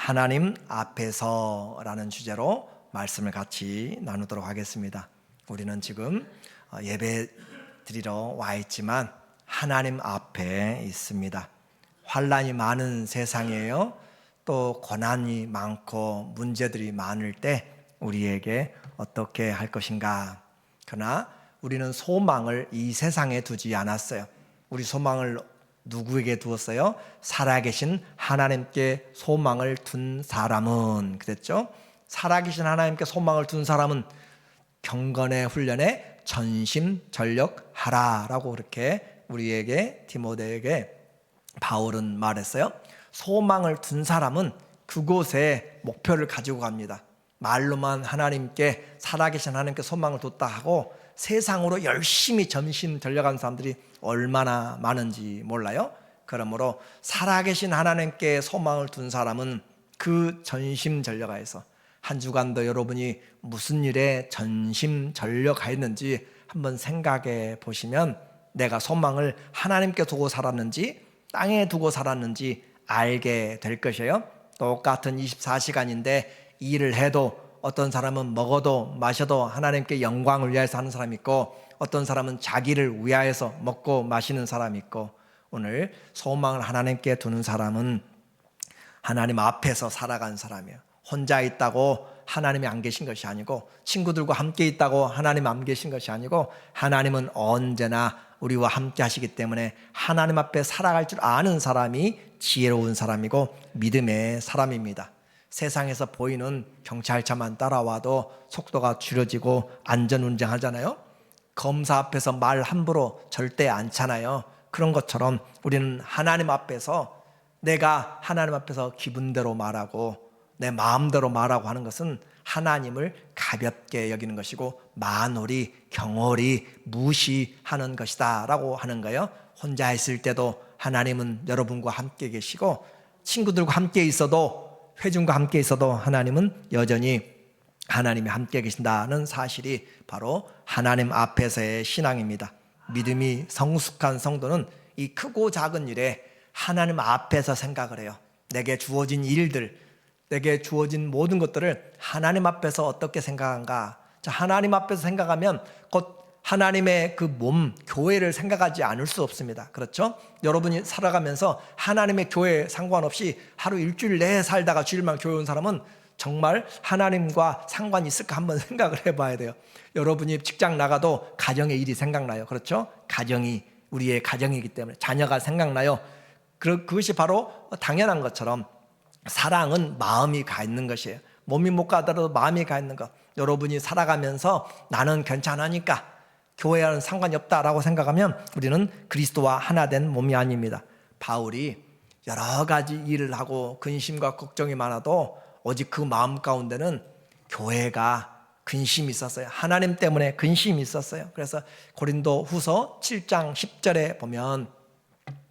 하나님 앞에서라는 주제로 말씀을 같이 나누도록 하겠습니다. 우리는 지금 예배 드리러 와 있지만 하나님 앞에 있습니다. 환난이 많은 세상이에요. 또 고난이 많고 문제들이 많을 때 우리에게 어떻게 할 것인가. 그러나 우리는 소망을 이 세상에 두지 않았어요. 우리 소망을 누구에게 두었어요? 살아계신 하나님께 소망을 둔 사람은, 그랬죠? 살아계신 하나님께 소망을 둔 사람은 경건의 훈련에 전심전력하라라고 그렇게 우리에게, 디모데에게 바울은 말했어요. 소망을 둔 사람은 그곳에 목표를 가지고 갑니다. 말로만 하나님께, 살아계신 하나님께 소망을 뒀다 하고 세상으로 열심히 전심전력한 사람들이 얼마나 많은지 몰라요. 그러므로 살아계신 하나님께 소망을 둔 사람은 그 전심전력하여서 한 주간도 여러분이 무슨 일에 전심전력하였는지 한번 생각해 보시면 내가 소망을 하나님께 두고 살았는지 땅에 두고 살았는지 알게 될 것이에요. 똑같은 24시간인데 일을 해도 어떤 사람은 먹어도 마셔도 하나님께 영광을 위하여서 하는 사람이 있고, 어떤 사람은 자기를 위하여서 먹고 마시는 사람이 있고, 오늘 소망을 하나님께 두는 사람은 하나님 앞에서 살아간 사람이에요. 혼자 있다고 하나님이 안 계신 것이 아니고, 친구들과 함께 있다고 하나님 안 계신 것이 아니고, 하나님은 언제나 우리와 함께 하시기 때문에 하나님 앞에 살아갈 줄 아는 사람이 지혜로운 사람이고 믿음의 사람입니다. 세상에서 보이는 경찰차만 따라와도 속도가 줄여지고 안전운전 하잖아요. 검사 앞에서 말 함부로 절대 않잖아요. 그런 것처럼 우리는 하나님 앞에서, 내가 하나님 앞에서 기분대로 말하고 내 마음대로 말하고 하는 것은 하나님을 가볍게 여기는 것이고 만홀히 경홀히 무시하는 것이다 라고 하는 거예요. 혼자 있을 때도 하나님은 여러분과 함께 계시고, 친구들과 함께 있어도, 회중과 함께 있어도 하나님은 여전히 하나님이 함께 계신다는 사실이 바로 하나님 앞에서의 신앙입니다. 믿음이 성숙한 성도는 이 크고 작은 일에 하나님 앞에서 생각을 해요. 내게 주어진 일들, 내게 주어진 모든 것들을 하나님 앞에서 어떻게 생각한가. 자, 하나님 앞에서 생각하면 곧 하나님의 그 몸, 교회를 생각하지 않을 수 없습니다. 그렇죠? 여러분이 살아가면서 하나님의 교회에 상관없이 하루 일주일 내에 살다가 주일만 교회 온 사람은 정말 하나님과 상관이 있을까 한번 생각을 해봐야 돼요. 여러분이 직장 나가도 가정의 일이 생각나요. 그렇죠? 가정이 우리의 가정이기 때문에 자녀가 생각나요. 그것이 바로 당연한 것처럼 사랑은 마음이 가 있는 것이에요. 몸이 못 가더라도 마음이 가 있는 것. 여러분이 살아가면서 나는 괜찮으니까 교회와는 상관이 없다라고 생각하면 우리는 그리스도와 하나 된 몸이 아닙니다. 바울이 여러 가지 일을 하고 근심과 걱정이 많아도 오직 그 마음 가운데는 교회가 근심이 있었어요. 하나님 때문에 근심이 있었어요. 그래서 고린도 후서 7장 10절에 보면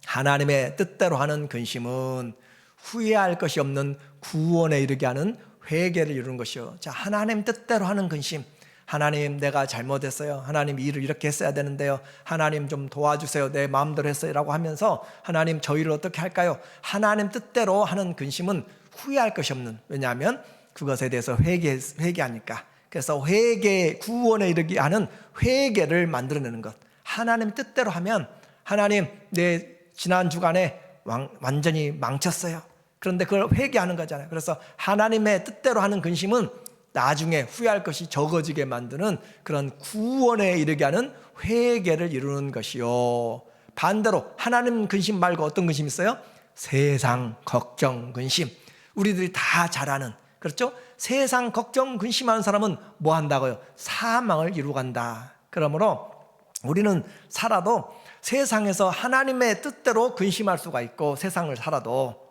하나님의 뜻대로 하는 근심은 후회할 것이 없는 구원에 이르게 하는 회개를 이루는 것이요. 자, 하나님 뜻대로 하는 근심. 하나님, 내가 잘못했어요. 하나님, 일을 이렇게 했어야 되는데요. 하나님 좀 도와주세요. 내 마음대로 했어요. 라고 하면서 하나님, 저 일을 어떻게 할까요? 하나님 뜻대로 하는 근심은 후회할 것이 없는, 왜냐하면 그것에 대해서 회개하니까. 그래서 회개, 구원에 이르게 하는 회개를 만들어내는 것. 하나님 뜻대로 하면, 하나님, 내 지난 주간에 완전히 망쳤어요. 그런데 그걸 회개하는 거잖아요. 그래서 하나님의 뜻대로 하는 근심은 나중에 후회할 것이 적어지게 만드는 그런 구원에 이르게 하는 회개를 이루는 것이요. 반대로 하나님 근심 말고 어떤 근심이 있어요? 세상 걱정 근심. 우리들이 다 잘 아는, 그렇죠? 세상 걱정 근심하는 사람은 뭐 한다고요? 사망을 이루간다. 그러므로 우리는 살아도 세상에서 하나님의 뜻대로 근심할 수가 있고, 세상을 살아도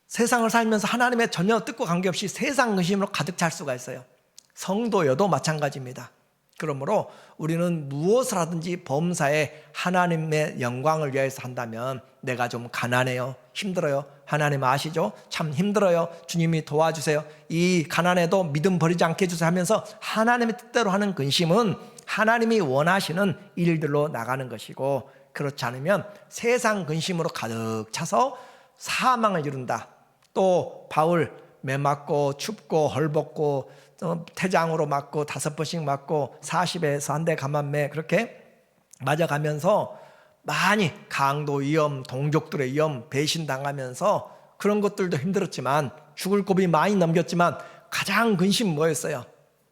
세상을 살면서 하나님의 전혀 뜻과 관계없이 세상 근심으로 가득 찰 수가 있어요. 성도여도 마찬가지입니다. 그러므로 우리는 무엇을 하든지 범사에 하나님의 영광을 위해서 한다면, 내가 좀 가난해요, 힘들어요, 하나님 아시죠? 참 힘들어요, 주님이 도와주세요, 이 가난해도 믿음 버리지 않게 해주세요 하면서 하나님의 뜻대로 하는 근심은 하나님이 원하시는 일들로 나가는 것이고, 그렇지 않으면 세상 근심으로 가득 차서 사망을 이룬다. 또 바울 매 맞고 춥고 헐벗고 태장으로 맞고 5번씩 맞고 40에서 한 대 감한매 그렇게 맞아가면서 많이 강도 위험, 동족들의 위험, 배신당하면서 그런 것들도 힘들었지만 죽을 고비 많이 넘겼지만 가장 근심 뭐였어요?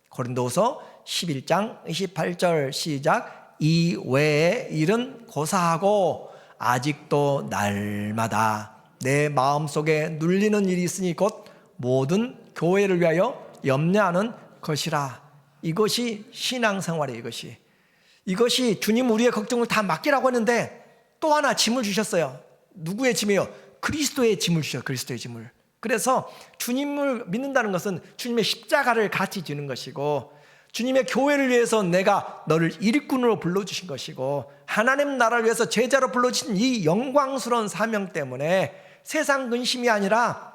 고린도서 11장 28절 시작. 이 외의 일은 고사하고 아직도 날마다 내 마음속에 눌리는 일이 있으니 곧 모든 교회를 위하여 염려하는 것이라. 이것이 신앙생활이에요. 이것이 주님 우리의 걱정을 다 맡기라고 했는데 또 하나 짐을 주셨어요. 누구의 짐이에요? 그리스도의 짐을 주셔요. 그리스도의 짐을. 그래서 주님을 믿는다는 것은 주님의 십자가를 같이 지는 것이고 주님의 교회를 위해서 내가 너를 일꾼으로 불러주신 것이고 하나님 나라를 위해서 제자로 불러주신 이 영광스러운 사명 때문에 세상 근심이 아니라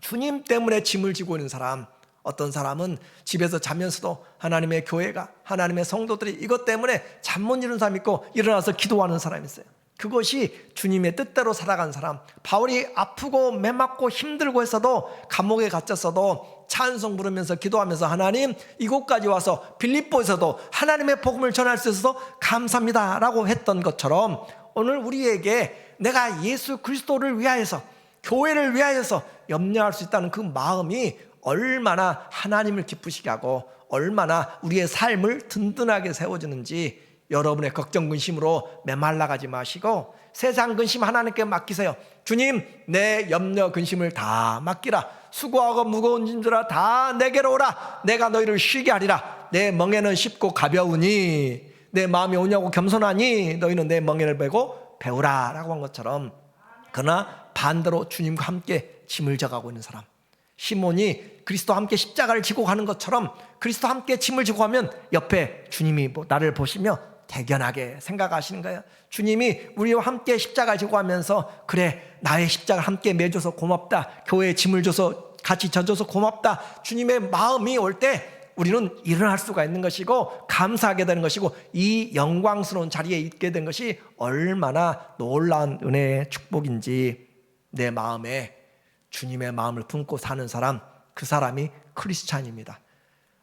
주님 때문에 짐을 지고 있는 사람, 어떤 사람은 집에서 자면서도 하나님의 교회가, 하나님의 성도들이 이것 때문에 잠 못 이루는 사람이 있고 일어나서 기도하는 사람이 있어요. 그것이 주님의 뜻대로 살아간 사람. 바울이 아프고 매맞고 힘들고 했어도 감옥에 갇혔어도 찬송 부르면서 기도하면서 하나님 이곳까지 와서 빌립보에서도 하나님의 복음을 전할 수 있어서 감사합니다 라고 했던 것처럼 오늘 우리에게 내가 예수 그리스도를 위하여서 교회를 위하여서 염려할 수 있다는 그 마음이 얼마나 하나님을 기쁘시게 하고 얼마나 우리의 삶을 든든하게 세워주는지 여러분의 걱정 근심으로 메말라가지 마시고 세상 근심 하나님께 맡기세요. 주님 내 염려 근심을 다 맡기라. 수고하고 무거운 짐들아 다 내게로 오라. 내가 너희를 쉬게 하리라. 내 멍에는 쉽고 가벼우니 내 마음이 오냐고 겸손하니 너희는 내 멍에를 베고 배우라 라고 한 것처럼 그러나 반대로 주님과 함께 짐을 져가고 있는 사람, 시몬이 그리스도와 함께 십자가를 지고 가는 것처럼 그리스도와 함께 짐을 지고 가면 옆에 주님이 나를 보시며 대견하게 생각하시는 거예요. 주님이 우리와 함께 십자가를 지고 가면서 그래 나의 십자가를 함께 매줘서 고맙다. 교회에 짐을 줘서 같이 져줘서 고맙다. 주님의 마음이 올 때 우리는 일어날 수가 있는 것이고 감사하게 되는 것이고 이 영광스러운 자리에 있게 된 것이 얼마나 놀라운 은혜의 축복인지 내 마음에 주님의 마음을 품고 사는 사람, 그 사람이 크리스찬입니다.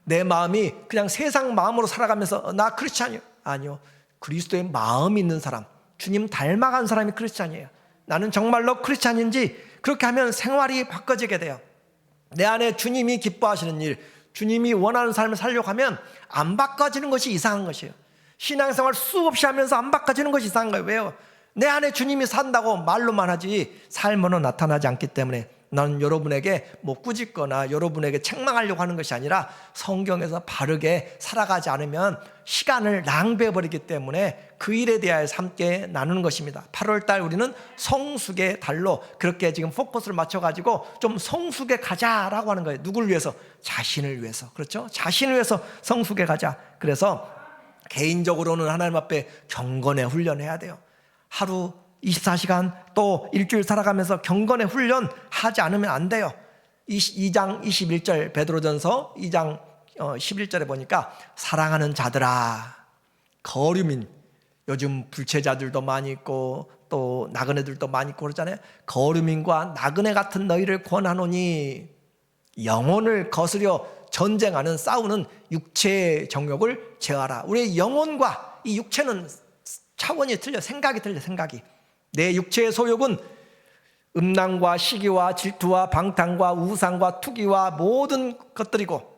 내 마음이 그냥 세상 마음으로 살아가면서 나 크리스찬이요. 아니요. 그리스도의 마음이 있는 사람, 주님 닮아간 사람이 크리스찬이에요. 나는 정말로 크리스찬인지 그렇게 하면 생활이 바꿔지게 돼요. 내 안에 주님이 기뻐하시는 일, 주님이 원하는 삶을 살려고 하면 안 바꿔지는 것이 이상한 것이에요. 신앙생활 수없이 하면서 안 바꿔지는 것이 이상한 거예요. 왜요? 내 안에 주님이 산다고 말로만 하지 삶으로 나타나지 않기 때문에 나는 여러분에게 꾸짖거나 여러분에게 책망하려고 하는 것이 아니라 성경에서 바르게 살아가지 않으면 시간을 낭비해버리기 때문에 그 일에 대하여 함께 나누는 것입니다. 8월달 우리는 성숙의 달로 그렇게 지금 포커스를 맞춰가지고 좀 성숙에 가자라고 하는 거예요. 누굴 위해서? 자신을 위해서. 그렇죠? 자신을 위해서 성숙에 가자. 그래서 개인적으로는 하나님 앞에 경건의 훈련해야 돼요. 하루 24시간 또 일주일 살아가면서 경건의 훈련 하지 않으면 안 돼요. 2장 21절 베드로전서 2장 11절에 보니까 사랑하는 자들아, 거류민, 요즘 불체자들도 많이 있고 또 나그네들도 많이 있고 그러잖아요. 거류민과 나그네 같은 너희를 권하노니 영혼을 거스려 전쟁하는 싸우는 육체의 정욕을 제어하라. 우리의 영혼과 이 육체는 차원이 틀려. 생각이 틀려. 생각이. 내 육체의 소욕은 음란과 시기와 질투와 방탕과 우상과 투기와 모든 것들이고,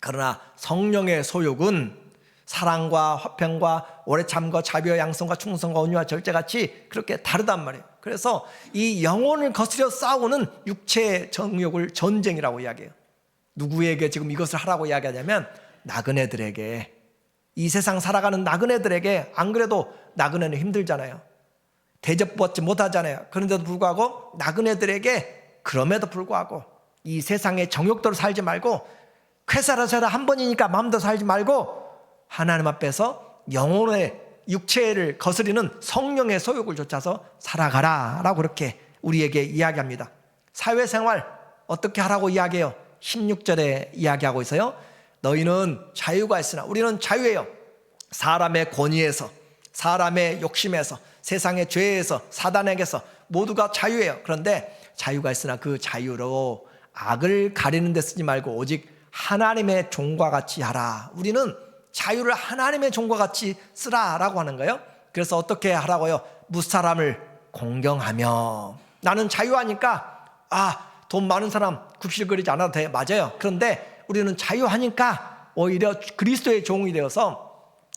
그러나 성령의 소욕은 사랑과 화평과 오래 참과 자비와 양성과 충성과 온유와 절제같이 그렇게 다르단 말이에요. 그래서 이 영혼을 거스려 싸우는 육체의 정욕을 전쟁이라고 이야기해요. 누구에게 지금 이것을 하라고 이야기하냐면 나그네들에게, 이 세상 살아가는 나그네들에게. 안 그래도 나그네는 힘들잖아요. 대접받지 못하잖아요. 그런데도 불구하고 나그네들에게 그럼에도 불구하고 이 세상의 정욕대로 살지 말고, 쾌사라사라 한 번이니까 마음대로 살지 말고 하나님 앞에서 영혼의 육체를 거스리는 성령의 소욕을 좇아서 살아가라 라고 그렇게 우리에게 이야기합니다. 사회생활 어떻게 하라고 이야기해요? 16절에 이야기하고 있어요. 너희는 자유가 있으나, 우리는 자유예요. 사람의 권위에서, 사람의 욕심에서, 세상의 죄에서, 사단에게서 모두가 자유예요. 그런데 자유가 있으나 그 자유로 악을 가리는 데 쓰지 말고 오직 하나님의 종과 같이 하라. 우리는 자유를 하나님의 종과 같이 쓰라라고 하는 거예요. 그래서 어떻게 하라고요? 무사람을 공경하며. 나는 자유하니까 돈 많은 사람 굽실거리지 않아도 돼. 맞아요. 그런데 우리는 자유하니까 오히려 그리스도의 종이 되어서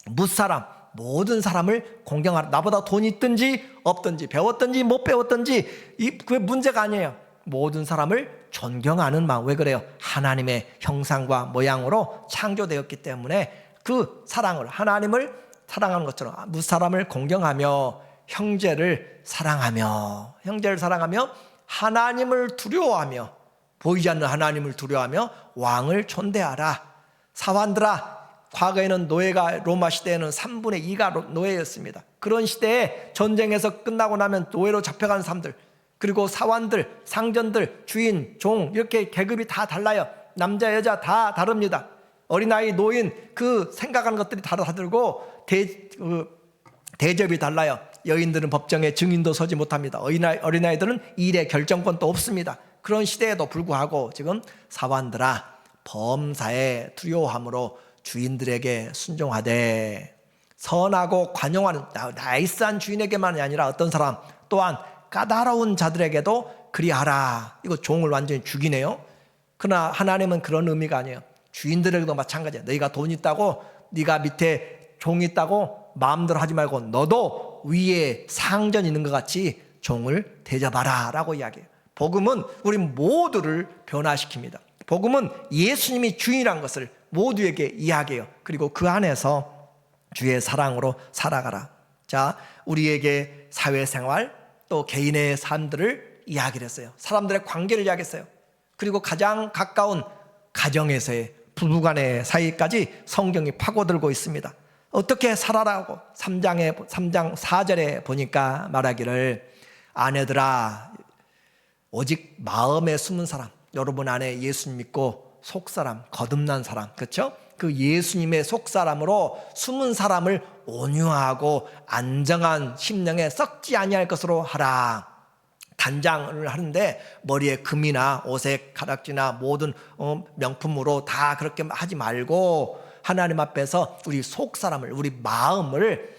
무사람, 모든 사람을 공경하라. 나보다 돈이 있든지 없든지 배웠든지 못 배웠든지 그게 문제가 아니에요. 모든 사람을 존경하는 마음. 왜 그래요? 하나님의 형상과 모양으로 창조되었기 때문에 그 사랑을, 하나님을 사랑하는 것처럼 무사람을 공경하며 형제를 사랑하며 하나님을 두려워하며, 보이지 않는 하나님을 두려워하며 왕을 존대하라. 사환들아, 과거에는 노예가, 로마 시대에는 3분의 2가 노예였습니다. 그런 시대에 전쟁에서 끝나고 나면 노예로 잡혀간 사람들, 그리고 사환들, 상전들, 주인, 종, 이렇게 계급이 다 달라요. 남자 여자 다 다릅니다. 어린아이, 노인, 그 생각하는 것들이 다 다르고 대접이 달라요. 여인들은 법정에 증인도 서지 못합니다. 어린아이들은 일의 결정권도 없습니다. 그런 시대에도 불구하고 지금 사환들아, 범사에 두려워함으로 주인들에게 순종하되, 선하고 관용하는 나이스한 주인에게만이 아니라 어떤 사람 또한 까다로운 자들에게도 그리하라. 이거 종을 완전히 죽이네요. 그러나 하나님은 그런 의미가 아니에요. 주인들에게도 마찬가지야. 너희가 돈 있다고, 네가 밑에 종이 있다고 마음대로 하지 말고 너도 위에 상전 있는 것 같이 종을 대접하라 라고 이야기해요. 복음은 우리 모두를 변화시킵니다. 복음은 예수님이 주인이라는 것을 모두에게 이야기해요. 그리고 그 안에서 주의 사랑으로 살아가라. 자, 우리에게 사회생활 또 개인의 삶들을 이야기를 했어요. 사람들의 관계를 이야기했어요. 그리고 가장 가까운 가정에서의 부부간의 사이까지 성경이 파고들고 있습니다. 어떻게 살아라고 3장 4절에 보니까 말하기를, 아내들아 오직 마음에 숨은 사람, 여러분 안에 예수님 믿고 속사람, 거듭난 사람, 그렇죠? 그 예수님의 속사람으로 숨은 사람을 온유하고 안정한 심령에 썩지 아니할 것으로 하라. 단장을 하는데 머리에 금이나 옷에 가락지나 모든 명품으로 다 그렇게 하지 말고 하나님 앞에서 우리 속사람을, 우리 마음을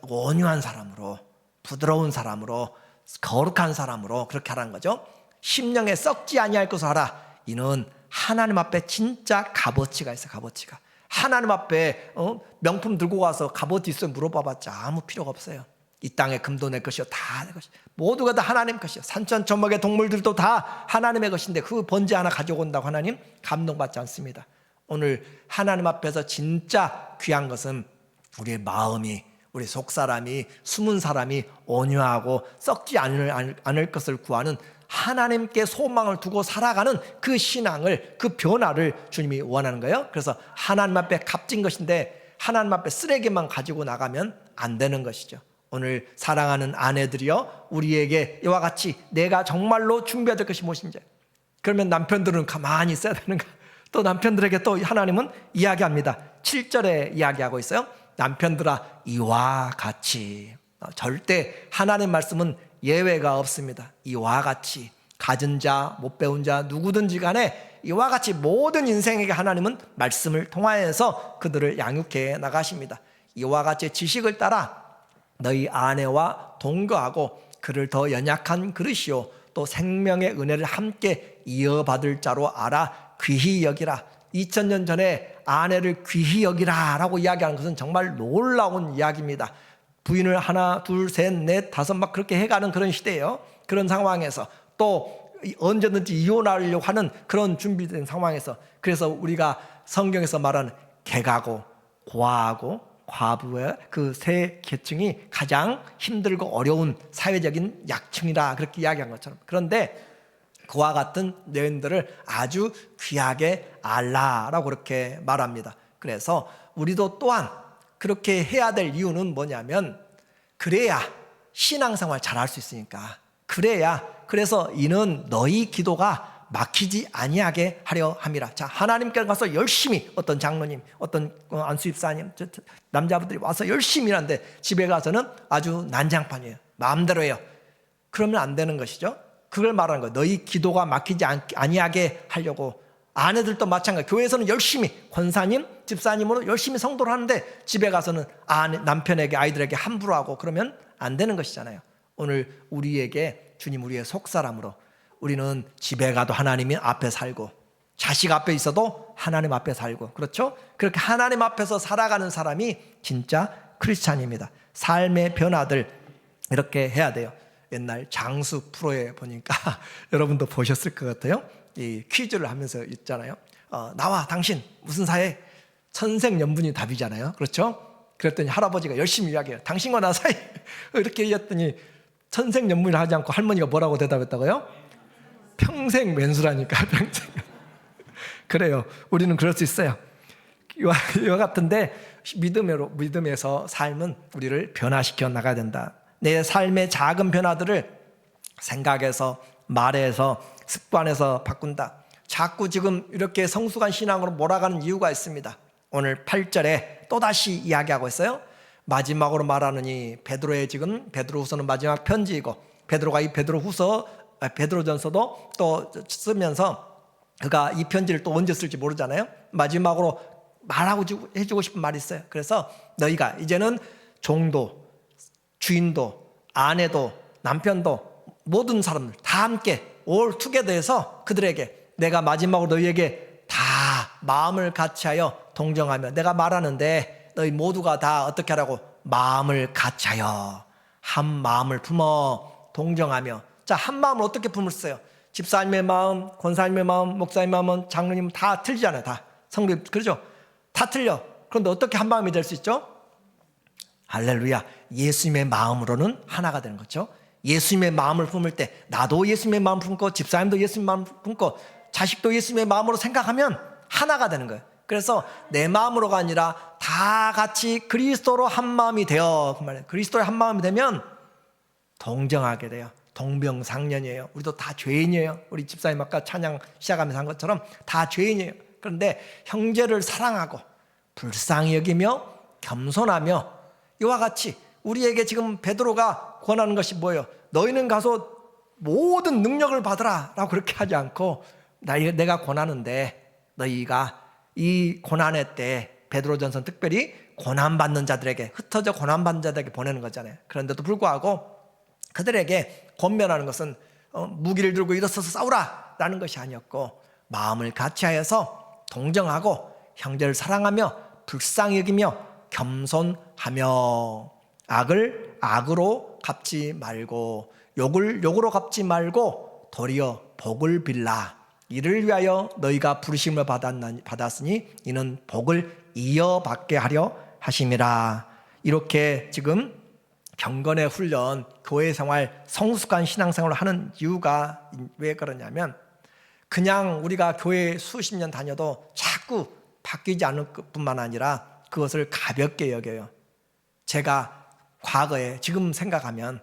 온유한 사람으로, 부드러운 사람으로, 거룩한 사람으로 그렇게 하라는 거죠. 심령에 썩지 아니할 것을 하라. 이는 하나님 앞에 진짜 값어치가 있어요. 값어치가. 하나님 앞에 명품 들고 가서 값어치 있어요 물어봐봤자 아무 필요가 없어요. 이 땅의 금도 내 것이요, 다 내 것이요, 모두가 다 하나님 것이요, 산천초목의 동물들도 다 하나님의 것인데 그 번제 하나 가져온다고 하나님 감동받지 않습니다. 오늘 하나님 앞에서 진짜 귀한 것은 우리의 마음이, 우리 속사람이, 숨은 사람이 온유하고 썩지 않을 것을 구하는, 하나님께 소망을 두고 살아가는 그 신앙을, 그 변화를 주님이 원하는 거예요. 그래서 하나님 앞에 값진 것인데 하나님 앞에 쓰레기만 가지고 나가면 안 되는 것이죠. 오늘 사랑하는 아내들이여, 우리에게 이와 같이 내가 정말로 준비해야 될 것이 무엇인지, 그러면 남편들은 가만히 있어야 되는가? 또 남편들에게 또 하나님은 이야기합니다. 7절에 이야기하고 있어요. 남편들아 이와 같이. 절대 하나님 말씀은 예외가 없습니다. 이와 같이 가진 자, 못 배운 자 누구든지 간에 이와 같이 모든 인생에게 하나님은 말씀을 통하여서 그들을 양육해 나가십니다. 이와 같이 지식을 따라 너희 아내와 동거하고 그를 더 연약한 그릇이요 또 생명의 은혜를 함께 이어받을 자로 알아 귀히 여기라. 2000년 전에 아내를 귀히 여기라 라고 이야기하는 것은 정말 놀라운 이야기입니다. 부인을 하나, 둘, 셋, 넷, 다섯 막 그렇게 해가는 그런 시대예요. 그런 상황에서 또 언제든지 이혼하려고 하는 그런 준비된 상황에서, 그래서 우리가 성경에서 말하는 객하고 고아하고 과부의 그 세 계층이 가장 힘들고 어려운 사회적인 약층이라 그렇게 이야기한 것처럼, 그런데 그와 같은 여인들을 아주 귀하게 알라라고 그렇게 말합니다. 그래서 우리도 또한 그렇게 해야 될 이유는 뭐냐면, 그래야 신앙생활 잘할 수 있으니까. 그래서 이는 너희 기도가 막히지 아니하게 하려 함이라. 자, 하나님께 가서 열심히, 어떤 장로님, 어떤 안수입사님, 남자분들이 와서 열심히 일하는데 집에 가서는 아주 난장판이에요. 마음대로 해요. 그러면 안 되는 것이죠. 그걸 말하는 거예요. 너희 기도가 막히지 아니하게 하려고. 아내들도 마찬가지. 교회에서는 열심히 권사님, 집사님으로 열심히 성도를 하는데 집에 가서는 남편에게, 아이들에게 함부로 하고 그러면 안 되는 것이잖아요. 오늘 우리에게 주님 우리의 속사람으로, 우리는 집에 가도 하나님 앞에 살고 자식 앞에 있어도 하나님 앞에 살고, 그렇죠? 그렇게 하나님 앞에서 살아가는 사람이 진짜 크리스찬입니다. 삶의 변화들 이렇게 해야 돼요. 옛날 장수 프로에 보니까 여러분도 보셨을 것 같아요. 이 퀴즈를 하면서 있잖아요. 나와, 당신 무슨 사이? 천생연분이 답이잖아요. 그렇죠? 그랬더니 할아버지가 열심히 이야기해요. 당신과 나 사이. 이렇게 얘기했더니 천생연분을 하지 않고 할머니가 뭐라고 대답했다고요? 평생 왼수라니까. 평생. 그래요. 우리는 그럴 수 있어요. 이와 같은데 믿음에서 삶은 우리를 변화시켜 나가야 된다. 내 삶의 작은 변화들을 생각에서, 말에서, 습관에서 바꾼다. 자꾸 지금 이렇게 성숙한 신앙으로 몰아가는 이유가 있습니다. 오늘 8절에 또다시 이야기하고 있어요. 마지막으로 말하느니, 베드로의 지금 베드로후서는 마지막 편지이고, 베드로가 이 베드로전서도 또 쓰면서 그가 이 편지를 또 언제 쓸지 모르잖아요. 마지막으로 말하고 해주고 싶은 말이 있어요. 그래서 너희가 이제는 종도, 주인도, 아내도, 남편도, 모든 사람들 다 함께 올 투게더해서 그들에게 내가 마지막으로 너희에게 다 마음을 같이하여 동정하며, 내가 말하는데 너희 모두가 다 어떻게 하라고? 마음을 같이하여 한 마음을 품어 동정하며. 자, 한 마음을 어떻게 품었어요? 집사님의 마음, 권사님의 마음, 목사님의 마음은, 장로님 다 틀리잖아요. 다 성도, 그렇죠? 다 틀려. 그런데 어떻게 한 마음이 될 수 있죠? 할렐루야. 예수님의 마음으로는 하나가 되는 거죠. 예수님의 마음을 품을 때 나도 예수님의 마음 품고, 집사님도 예수님의 마음 품고, 자식도 예수님의 마음으로 생각하면 하나가 되는 거예요. 그래서 내 마음으로가 아니라 다 같이 그리스도로 한 마음이 되어, 그 말이에요. 그리스도의 한 마음이 되면 동정하게 돼요. 동병상련이에요. 우리도 다 죄인이에요. 우리 집사님 아까 찬양 시작하면서 한 것처럼 다 죄인이에요. 그런데 형제를 사랑하고 불쌍히 여기며 겸손하며, 이와 같이 우리에게 지금 베드로가 권하는 것이 뭐예요? 너희는 가서 모든 능력을 받으라 라고 그렇게 하지 않고, 내가 권하는데 너희가 이 고난의 때, 베드로전서는 특별히 고난받는 자들에게, 흩어져 고난받는 자들에게 보내는 거잖아요. 그런데도 불구하고 그들에게 권면하는 것은 무기를 들고 일어서서 싸우라 라는 것이 아니었고, 마음을 같이하여서 동정하고 형제를 사랑하며 불쌍히 여기며 겸손하며, 악을 악으로 갚지 말고, 욕을 욕으로 갚지 말고 도리어 복을 빌라. 이를 위하여 너희가 부르심을 받았으니 이는 복을 이어받게 하려 하심이라. 이렇게 지금 경건의 훈련, 교회 생활, 성숙한 신앙생활을 하는 이유가 왜 그러냐면, 그냥 우리가 교회 수십 년 다녀도 자꾸 바뀌지 않을 뿐만 아니라 그것을 가볍게 여겨요. 제가 과거에, 지금 생각하면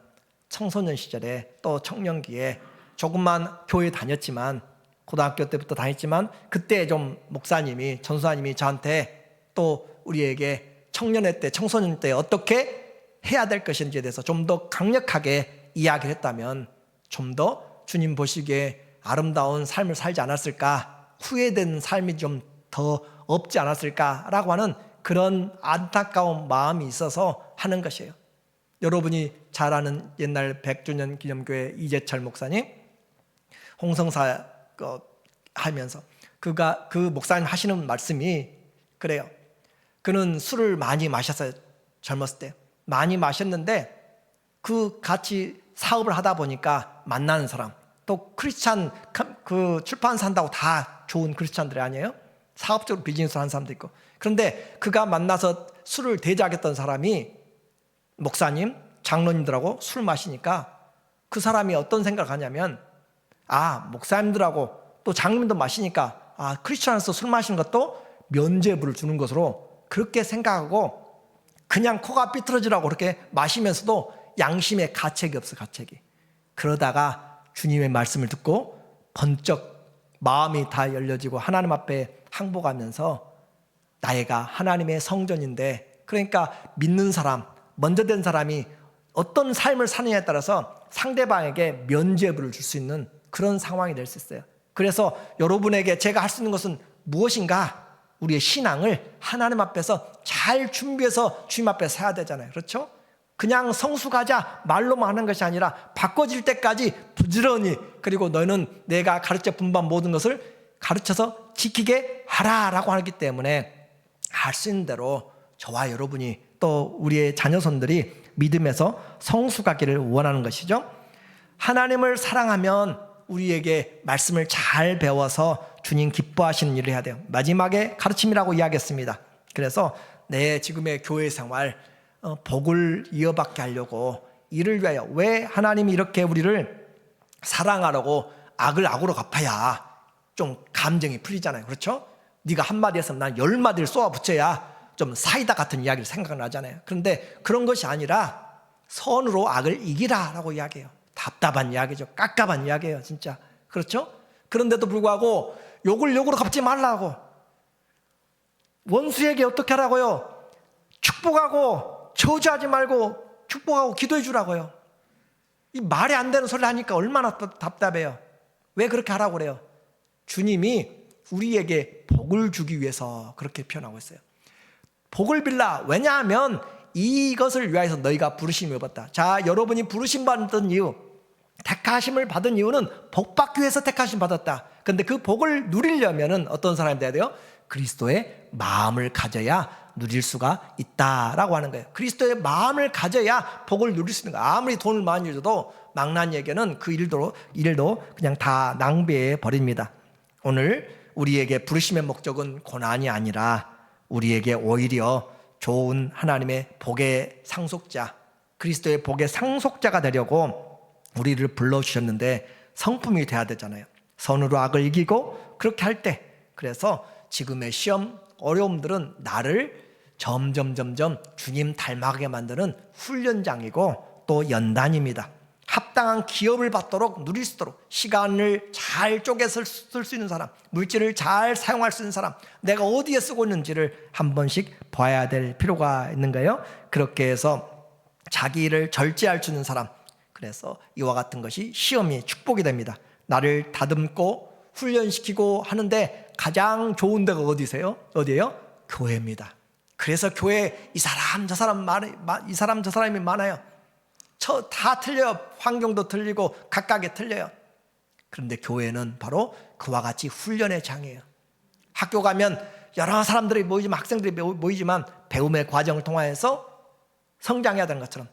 청소년 시절에 또 청년기에 조금만 교회 다녔지만, 고등학교 때부터 다녔지만, 그때 좀 목사님이, 전수사님이 저한테 또 우리에게 청년회 때, 청소년 때 어떻게 해야 될 것인지에 대해서 좀 더 강력하게 이야기를 했다면 좀 더 주님 보시기에 아름다운 삶을 살지 않았을까, 후회된 삶이 좀 더 없지 않았을까라고 하는 그런 안타까운 마음이 있어서 하는 것이에요. 여러분이 잘 아는 옛날 100주년 기념교회 이재철 목사님, 홍성사 하면서 그 목사님 하시는 말씀이 그래요. 그는 술을 많이 마셨어요. 젊었을 때 많이 마셨는데, 그 같이 사업을 하다 보니까 만나는 사람, 또 크리스찬 그 출판사 한다고 다 좋은 크리스찬들이 아니에요. 사업적으로 비즈니스 하는 사람도 있고. 그런데 그가 만나서 술을 대접했던 사람이 목사님, 장로님들하고 술 마시니까 그 사람이 어떤 생각을 하냐면, 목사님들하고 또 장로님도 마시니까 크리스찬에서 술 마시는 것도 면죄부를 주는 것으로 그렇게 생각하고, 그냥 코가 삐뚤어지라고 그렇게 마시면서도 양심의 가책이 없어, 가책이. 그러다가 주님의 말씀을 듣고 번쩍 마음이 다 열려지고 하나님 앞에 항복하면서, 나이가 하나님의 성전인데, 그러니까 믿는 사람, 먼저 된 사람이 어떤 삶을 사느냐에 따라서 상대방에게 면죄부를 줄 수 있는 그런 상황이 될 수 있어요. 그래서 여러분에게 제가 할 수 있는 것은 무엇인가? 우리의 신앙을 하나님 앞에서 잘 준비해서 주님 앞에 서야 되잖아요. 그렇죠? 그냥 성숙하자 말로만 하는 것이 아니라 바꿔질 때까지 부지런히, 그리고 너는 내가 가르쳐 분반 모든 것을 가르쳐서 지키게 하라라고 하기 때문에 할 수 있는 대로 저와 여러분이 또 우리의 자녀손들이 믿음에서 성숙하기를 원하는 것이죠. 하나님을 사랑하면 우리에게 말씀을 잘 배워서 주님 기뻐하시는 일을 해야 돼요. 마지막에 가르침이라고 이야기했습니다. 그래서 내 지금의 교회 생활 복을 이어받게 하려고 이를 위하여, 왜 하나님이 이렇게 우리를 사랑하라고 악을 악으로 갚아야 좀 감정이 풀리잖아요. 그렇죠? 네가 한마디 했으면 난 10마디를 쏘아붙여야 좀 사이다 같은 이야기를 생각나잖아요. 그런데 그런 것이 아니라 선으로 악을 이기라라고 이야기해요. 답답한 이야기죠. 깝깝한 이야기예요, 진짜. 그렇죠? 그런데도 불구하고 욕을 욕으로 갚지 말라고. 원수에게 어떻게 하라고요? 축복하고 저주하지 말고 축복하고 기도해 주라고요. 이 말이 안 되는 소리를 하니까 얼마나 답답해요. 왜 그렇게 하라고 그래요? 주님이 우리에게 복을 주기 위해서 그렇게 표현하고 있어요. 복을 빌라. 왜냐하면 이것을 위하여서 너희가 부르심을 입었다. 자, 여러분이 부르심 받은 이유, 택하심을 받은 이유는 복 받기 위해서 택하심 받았다. 근데 그 복을 누리려면은 어떤 사람이 돼야 돼요? 그리스도의 마음을 가져야 누릴 수가 있다라고 하는 거예요. 그리스도의 마음을 가져야 복을 누릴 수 있는 거예요. 아무리 돈을 많이 줘도 망나니에게는 그 일도 그냥 다 낭비해 버립니다. 오늘 우리에게 부르심의 목적은 고난이 아니라 우리에게 오히려 좋은 하나님의 복의 상속자, 그리스도의 복의 상속자가 되려고 우리를 불러주셨는데 성품이 돼야 되잖아요. 선으로 악을 이기고 그렇게 할 때, 그래서 지금의 시험, 어려움들은 나를 점점 주님 닮아가게 만드는 훈련장이고 또 연단입니다. 합당한 기업을 받도록 누릴 수 있도록 시간을 잘 쪼개서 쓸 수 있는 사람, 물질을 잘 사용할 수 있는 사람, 내가 어디에 쓰고 있는지를 한 번씩 봐야 될 필요가 있는 거예요. 그렇게 해서 자기 일을 절제할 수 있는 사람, 그래서 이와 같은 것이 시험이 축복이 됩니다. 나를 다듬고 훈련시키고 하는데 가장 좋은 데가 어디세요? 어디예요? 교회입니다. 그래서 교회에 이 사람 저 사람이 많아요. 다 틀려요. 환경도 틀리고 각각에 틀려요. 그런데 교회는 바로 그와 같이 훈련의 장이에요. 학교 가면 여러 사람들이 모이지만, 학생들이 모이지만 배움의 과정을 통하여서 성장해야 되는 것처럼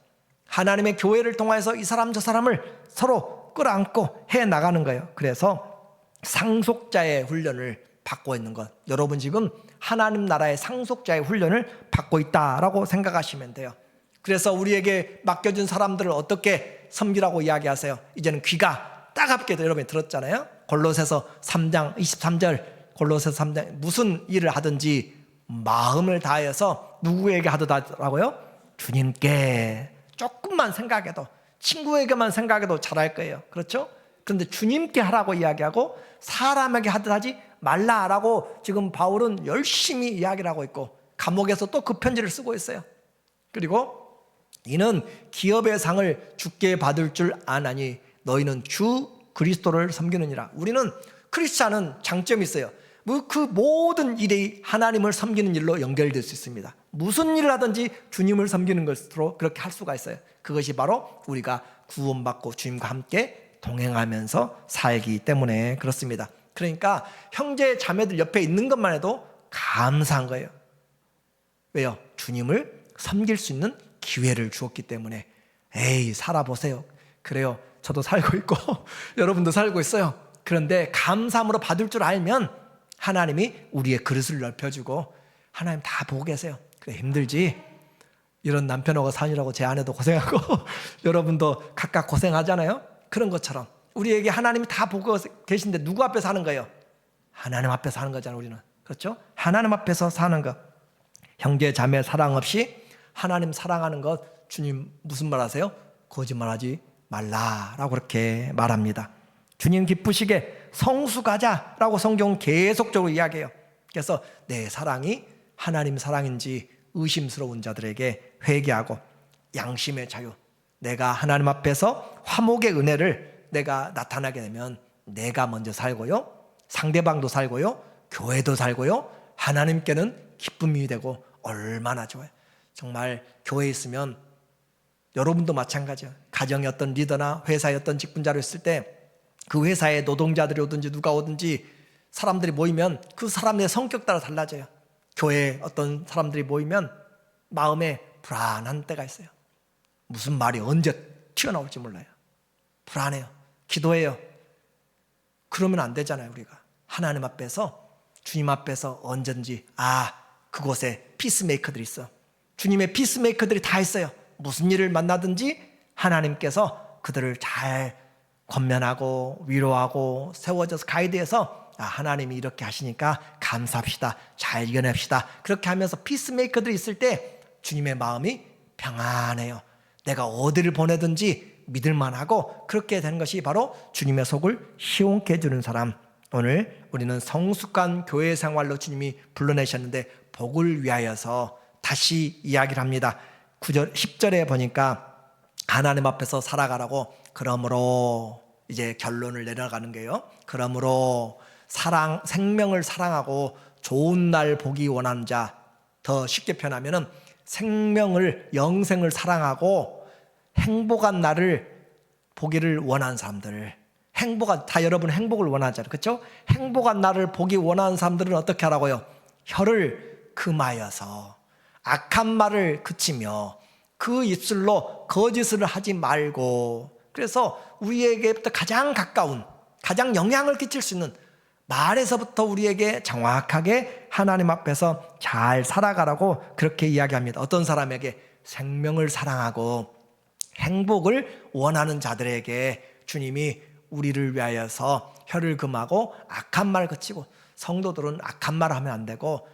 하나님의 교회를 통해서 이 사람 저 사람을 서로 끌어안고 해 나가는 거예요. 그래서 상속자의 훈련을 받고 있는 것, 여러분 지금 하나님 나라의 상속자의 훈련을 받고 있다라고 생각하시면 돼요. 그래서 우리에게 맡겨준 사람들을 어떻게 섬기라고 이야기하세요? 이제는 귀가 따갑게 여러분이 들었잖아요. 골로새서 3장 23절, 골로새서 3장, 무슨 일을 하든지 마음을 다해서 누구에게 하더라고요? 주님께. 조금만 생각해도, 친구에게만 생각해도 잘할 거예요. 그렇죠? 그런데 주님께 하라고 이야기하고 사람에게 하듯 하지 말라라고 지금 바울은 열심히 이야기를 하고 있고, 감옥에서 또 그 편지를 쓰고 있어요. 그리고 이는 기업의 상을 주께 받을 줄 아나니 너희는 주 그리스도를 섬기느니라. 우리는 크리스찬은 장점이 있어요. 그 모든 일이 하나님을 섬기는 일로 연결될 수 있습니다. 무슨 일을 하든지 주님을 섬기는 것으로 그렇게 할 수가 있어요. 그것이 바로 우리가 구원받고 주님과 함께 동행하면서 살기 때문에 그렇습니다. 그러니까 형제 자매들 옆에 있는 것만 해도 감사한 거예요. 왜요? 주님을 섬길 수 있는 기회를 주었기 때문에. 에이, 살아보세요. 그래요, 저도 살고 있고 여러분도 살고 있어요. 그런데 감사함으로 받을 줄 알면 하나님이 우리의 그릇을 넓혀주고, 하나님 다 보고 계세요. 그래, 힘들지? 이런 남편하고 사느라고 제 아내도 고생하고 여러분도 각각 고생하잖아요. 그런 것처럼 우리에게 하나님이 다 보고 계신데 누구 앞에 사는 거예요? 하나님 앞에 사는 거잖아요. 우리는. 그렇죠? 하나님 앞에서 사는 것. 형제 자매 사랑 없이 하나님 사랑하는 것, 주님 무슨 말 하세요? 거짓말하지 말라라고 그렇게 말합니다. 주님 기쁘시게 성숙하자라고 성경은 계속적으로 이야기해요. 그래서 내 사랑이 하나님 사랑인지 의심스러운 자들에게 회개하고 양심의 자유, 내가 하나님 앞에서 화목의 은혜를 내가 나타나게 되면 내가 먼저 살고요, 상대방도 살고요, 교회도 살고요, 하나님께는 기쁨이 되고 얼마나 좋아요. 정말 교회에 있으면 여러분도 마찬가지예요. 가정의 어떤 리더나 회사의 어떤 직분자로 있을 때 그 회사에 노동자들이 오든지 누가 오든지 사람들이 모이면 그 사람의 성격 따라 달라져요. 교회에 어떤 사람들이 모이면 마음에 불안한 때가 있어요. 무슨 말이 언제 튀어나올지 몰라요. 불안해요. 기도해요. 그러면 안 되잖아요. 우리가 하나님 앞에서, 주님 앞에서 언제든지 그곳에 피스메이커들이 있어. 주님의 피스메이커들이 다 있어요. 무슨 일을 만나든지 하나님께서 그들을 잘 권면하고 위로하고 세워져서 가이드해서 하나님이 이렇게 하시니까 감사합시다, 잘 이겨냅시다. 그렇게 하면서 피스메이커들이 있을 때 주님의 마음이 평안해요. 내가 어디를 보내든지 믿을만하고, 그렇게 되는 것이 바로 주님의 속을 시원케 해주는 사람. 오늘 우리는 성숙한 교회 생활로 주님이 불러내셨는데 복을 위하여서 다시 이야기를 합니다. 9절, 10절에 보니까 하나님 앞에서 살아가라고, 그러므로 이제 결론을 내려가는 거예요. 그러므로 생명을 사랑하고 좋은 날 보기 원하는 자, 더 쉽게 표현하면은 영생을 사랑하고 행복한 날을 보기를 원하는 사람들, 다 여러분 행복을 원하잖아요. 그렇죠? 행복한 날을 보기 원하는 사람들은 어떻게 하라고요? 혀를 금하여서 악한 말을 그치며 그 입술로 거짓을 하지 말고. 그래서 우리에게부터 가장 가까운, 가장 영향을 끼칠 수 있는 말에서부터 우리에게 정확하게 하나님 앞에서 잘 살아가라고 그렇게 이야기합니다. 어떤 사람에게? 생명을 사랑하고 행복을 원하는 자들에게 주님이 우리를 위하여서 혀를 금하고 악한 말 그치고. 성도들은 악한 말 하면 안 되고,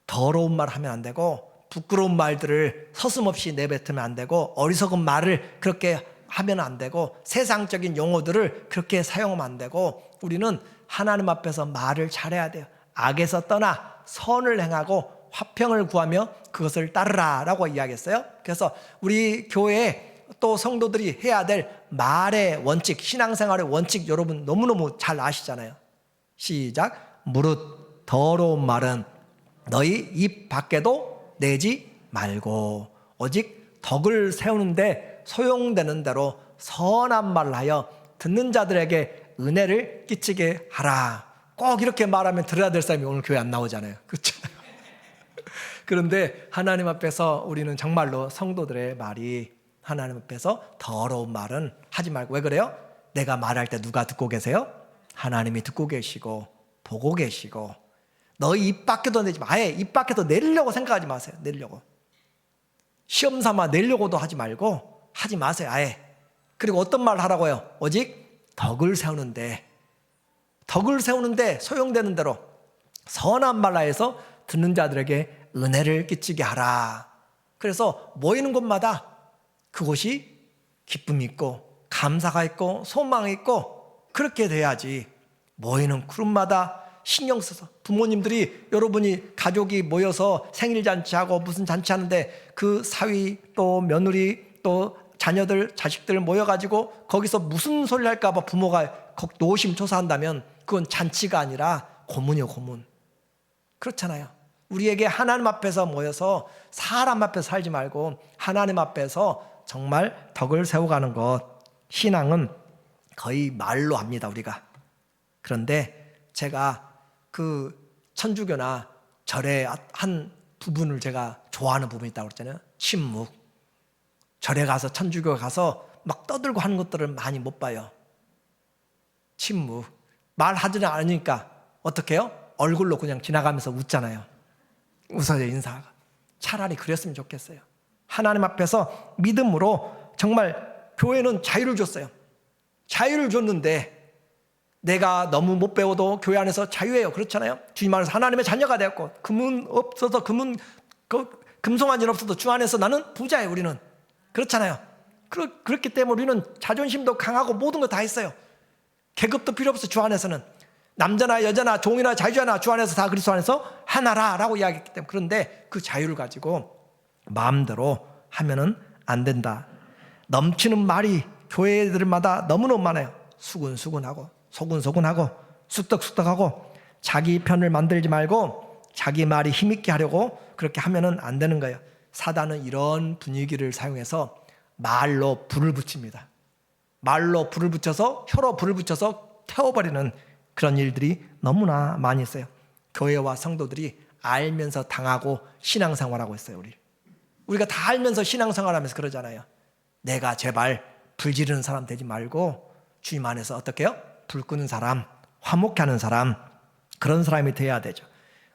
더러운 말 하면 안 되고, 부끄러운 말들을 서슴없이 내뱉으면 안 되고, 어리석은 말을 그렇게 하면 안 되고, 세상적인 용어들을 그렇게 사용하면 안 되고, 우리는 하나님 앞에서 말을 잘해야 돼요. 악에서 떠나 선을 행하고 화평을 구하며 그것을 따르라 라고 이야기했어요. 그래서 우리 교회에 또 성도들이 해야 될 말의 원칙, 신앙생활의 원칙, 여러분 너무너무 잘 아시잖아요. 시작. 무릇 더러운 말은 너희 입 밖에도 내지 말고 오직 덕을 세우는데 소용되는 대로 선한 말을 하여 듣는 자들에게 은혜를 끼치게 하라. 꼭 이렇게 말하면 들어야 될 사람이 오늘 교회 안 나오잖아요. 그렇잖아요. 그런데 하나님 앞에서 우리는 정말로 성도들의 말이, 하나님 앞에서 더러운 말은 하지 말고. 왜 그래요? 내가 말할 때 누가 듣고 계세요? 하나님이 듣고 계시고 보고 계시고. 너희 입 밖에도 내지 마. 아예 입 밖에도 내려고 생각하지 마세요. 내려고. 시험 삼아 내려고도 하지 말고 하지 마세요. 아예. 그리고 어떤 말을 하라고요? 오직 덕을 세우는데 소용되는 대로 선한 말라 해서 듣는 자들에게 은혜를 끼치게 하라. 그래서 모이는 곳마다 그곳이 기쁨이 있고 감사가 있고 소망이 있고 그렇게 돼야지. 모이는 그룹마다 신경 써서, 부모님들이, 여러분이 가족이 모여서 생일 잔치하고 무슨 잔치하는데 그 사위 또 며느리 또 자녀들 자식들 모여가지고 거기서 무슨 소리 할까 봐 부모가 노심초사한다면 그건 잔치가 아니라 고문이요, 고문. 그렇잖아요. 우리에게 하나님 앞에서 모여서 사람 앞에서 살지 말고 하나님 앞에서 정말 덕을 세워가는 것, 신앙은 거의 말로 합니다, 우리가. 그런데 제가 그 천주교나 절의 한 부분을 제가 좋아하는 부분이 있다고 그랬잖아요. 침묵. 절에 가서, 천주교 가서 막 떠들고 하는 것들을 많이 못 봐요. 침묵. 말하지는 않으니까 어떻게 해요? 얼굴로 그냥 지나가면서 웃잖아요. 웃어요, 인사가. 차라리 그랬으면 좋겠어요. 하나님 앞에서 믿음으로 정말 교회는 자유를 줬어요. 자유를 줬는데 내가 너무 못 배워도 교회 안에서 자유해요. 그렇잖아요. 주님 안에서 하나님의 자녀가 되었고 금은 없어서 금송아지 일 없어도 주 안에서 나는 부자예요. 우리는. 그렇잖아요. 그렇기 때문에 우리는 자존심도 강하고 모든 거 다 있어요. 계급도 필요 없어. 주 안에서는 남자나 여자나 종이나 자유자나 주 안에서 다 그리스도 안에서 하나라라고 이야기했기 때문에. 그런데 그 자유를 가지고 마음대로 하면은 안 된다. 넘치는 말이 교회들마다 너무너무 많아요. 수근수근하고 소근소근하고 쑥덕쑥덕하고 자기 편을 만들지 말고 자기 말이 힘있게 하려고 그렇게 하면은 안 되는 거예요. 사단은 이런 분위기를 사용해서 말로 불을 붙입니다. 말로 불을 붙여서, 혀로 불을 붙여서 태워버리는 그런 일들이 너무나 많이 있어요. 교회와 성도들이 알면서 당하고 신앙생활하고 있어요. 우리가 다 알면서 신앙생활하면서 그러잖아요. 내가 제발 불 지르는 사람 되지 말고 주님 안에서 어떻게 해요? 불 끄는 사람, 화목케 하는 사람, 그런 사람이 돼야 되죠.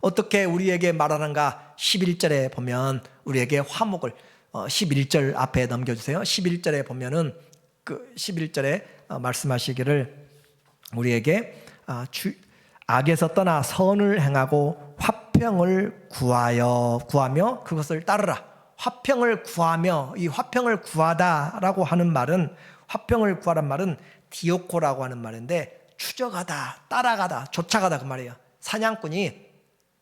어떻게 우리에게 말하는가? 11절에 보면 우리에게 화목을 11절 앞에 넘겨주세요. 11절에 보면은 그 11절에 말씀하시기를 우리에게 악에서 떠나 선을 행하고 화평을 구하며 그것을 따르라. 화평을 구하며, 이 화평을 구하다라고 하는 말은, 화평을 구하란 말은 디오코라고 하는 말인데 추적하다, 따라가다, 쫓아가다 그 말이에요. 사냥꾼이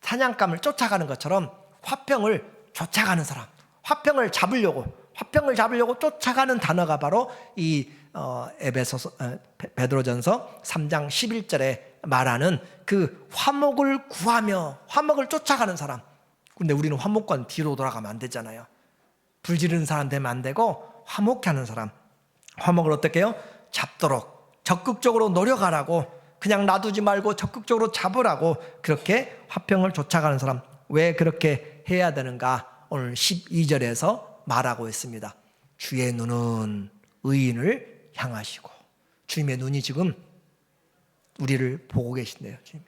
사냥감을 쫓아가는 것처럼 화평을 쫓아가는 사람, 화평을 잡으려고 쫓아가는 단어가 바로 이 베드로전서 3장 11절에 말하는 그 화목을 구하며 화목을 쫓아가는 사람. 근데 우리는 화목과는 뒤로 돌아가면 안 되잖아요. 불 지르는 사람 되면 안 되고 화목케 하는 사람, 화목을 어떻게 해요? 잡도록 적극적으로 노력하라고, 그냥 놔두지 말고 적극적으로 잡으라고, 그렇게 화평을 쫓아가는 사람. 왜 그렇게 해야 되는가? 오늘 12절에서 말하고 있습니다. 주의 눈은 의인을 향하시고, 주님의 눈이 지금 우리를 보고 계신대요. 주님,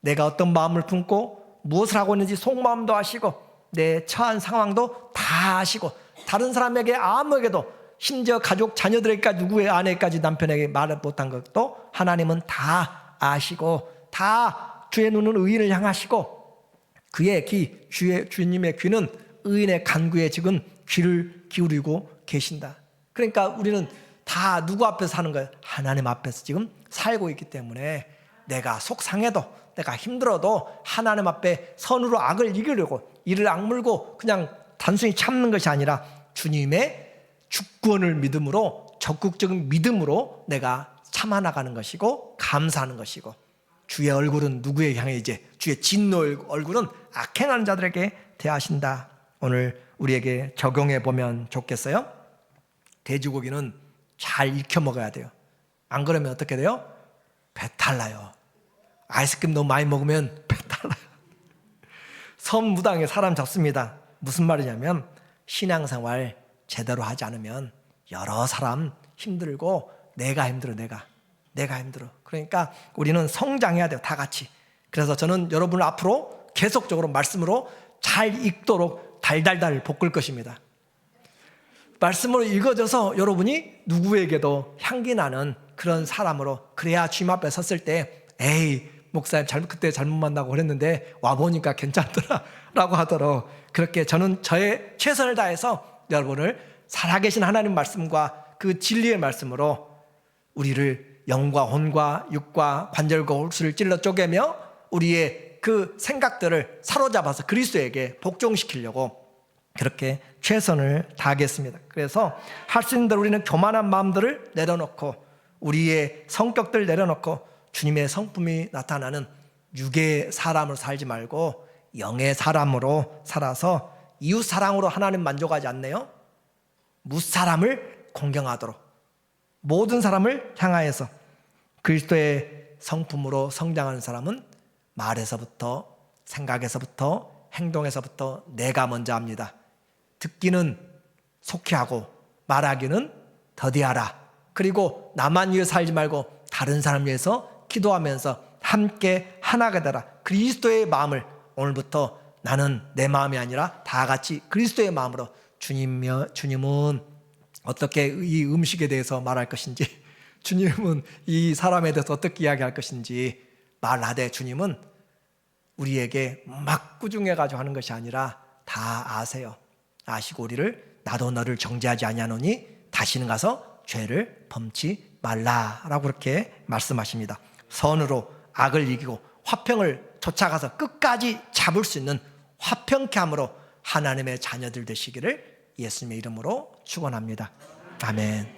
내가 어떤 마음을 품고 무엇을 하고 있는지 속마음도 아시고 내 처한 상황도 다 아시고, 다른 사람에게 아무에게도, 심지어 가족 자녀들에게까지, 누구의 아내까지 남편에게 말을 못한 것도 하나님은 다 아시고, 다 주의 눈은 의인을 향하시고, 그의 귀, 주님의 귀는 의인의 간구에 지금 귀를 기울이고 계신다. 그러니까 우리는 다 누구 앞에서 사는 거예요? 하나님 앞에서 지금 살고 있기 때문에 내가 속상해도, 내가 힘들어도 하나님 앞에 선으로 악을 이기려고, 이를 악물고 그냥 단순히 참는 것이 아니라 주님의 주권을 믿음으로, 적극적인 믿음으로 내가 참아나가는 것이고 감사하는 것이고, 주의 얼굴은 누구에게 향해? 이제 주의 진노의 얼굴은 악행하는 자들에게 대하신다. 오늘 우리에게 적용해 보면 좋겠어요? 돼지고기는 잘 익혀 먹어야 돼요. 안 그러면 어떻게 돼요? 배탈 나요. 아이스크림 너무 많이 먹으면 배탈 나요. 섬무당에 사람 잡습니다. 무슨 말이냐면, 신앙생활 제대로 하지 않으면 여러 사람 힘들고 내가 힘들어. 그러니까 우리는 성장해야 돼요, 다 같이. 그래서 저는 여러분을 앞으로 계속적으로 말씀으로 잘 읽도록 달달달 볶을 것입니다. 말씀으로 읽어져서 여러분이 누구에게도 향기 나는 그런 사람으로, 그래야 주님 앞에 섰을 때 에이 목사님 그때 잘못 만나고 그랬는데 와보니까 괜찮더라 라고 하도록, 그렇게 저는 저의 최선을 다해서 여러분을 살아계신 하나님 말씀과 그 진리의 말씀으로 우리를 영과 혼과 육과 관절과 홀수를 찔러 쪼개며 우리의 그 생각들을 사로잡아서 그리스도에게 복종시키려고 그렇게 최선을 다하겠습니다. 그래서 할 수 있는 대로 우리는 교만한 마음들을 내려놓고, 우리의 성격들 내려놓고 주님의 성품이 나타나는 육의 사람으로 살지 말고 영의 사람으로 살아서 이웃 사랑으로 하나님 만족하지 않네요. 무사람을 공경하도록 모든 사람을 향하여서 그리스도의 성품으로 성장하는 사람은 말에서부터, 생각에서부터, 행동에서부터 내가 먼저 합니다. 듣기는 속히 하고 말하기는 더디하라. 그리고 나만 위해 살지 말고 다른 사람 위해서 기도하면서 함께 하나가 되라. 그리스도의 마음을 오늘부터, 나는 내 마음이 아니라 다 같이 그리스도의 마음으로, 주님은 어떻게 이 음식에 대해서 말할 것인지, 주님은 이 사람에 대해서 어떻게 이야기할 것인지 말하되, 주님은 우리에게 막 꾸중해가지고 하는 것이 아니라 다 아세요. 아시고 우리를 나도 너를 정죄하지 아니하노니 다시는 가서 죄를 범치 말라라고 그렇게 말씀하십니다. 선으로 악을 이기고 화평을 쫓아가서 끝까지 잡을 수 있는 화평케 함으로 하나님의 자녀들 되시기를 예수님의 이름으로 축원합니다. 아멘.